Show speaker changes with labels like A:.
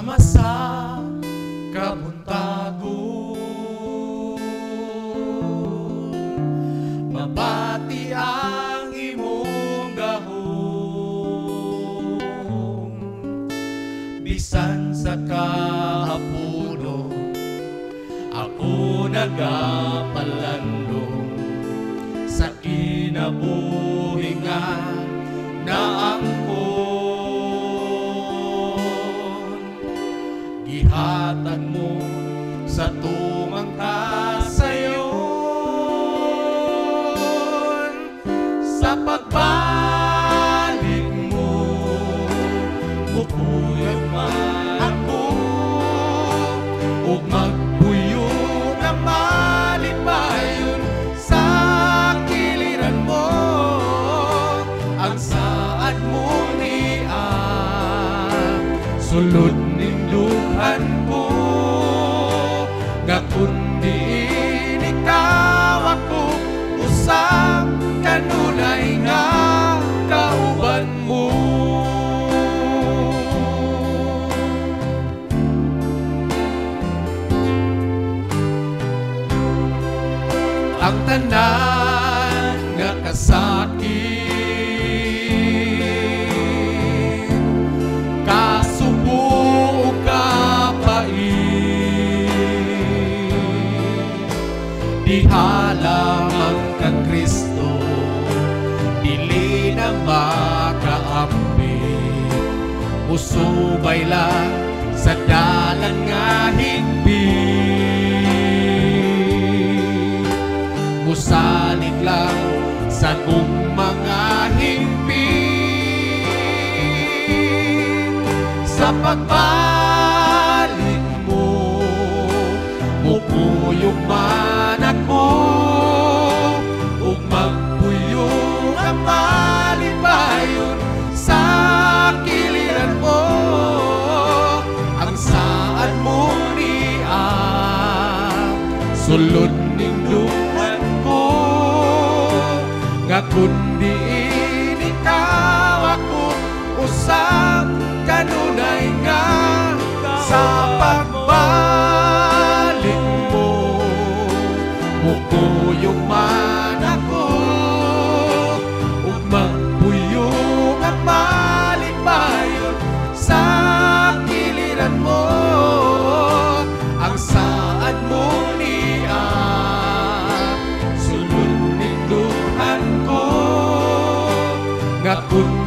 A: sama sa kabuntagon. Mabati ang imong gahom, bisan sa kahapuno ako nagapalandong sa kinabuhi nga naangkon. Gihatag mo sa tumang kasayon, sa pagbalik mo mupuyag man ako ug magpuyo na malipayon sa kiliran mo. Ang saad mo niya sulod ning duhan ko, nga kundi ikaw ako usap kanunay nga kauban mo. Ang tanan nga kasakit, kasubo kapait, diha lamang kang Kristo, dili na makaampi. Usubay lang sa dalan nga higpit, musalig lang sa kong mga higpit. Sa pagbalik mo mupuyog man ako ug magpuyog ang malipayon sa kiliran mo. Ang saad mo niya sulod ning duhan ko, nga kundi ikaw ako usap kanunay nga. Sa pagbalik mo mupuyog man ako ug magpuyog ang malipayon sa kiliran mo. Ang saad mo niya sulod ning duhan ko, nga kundi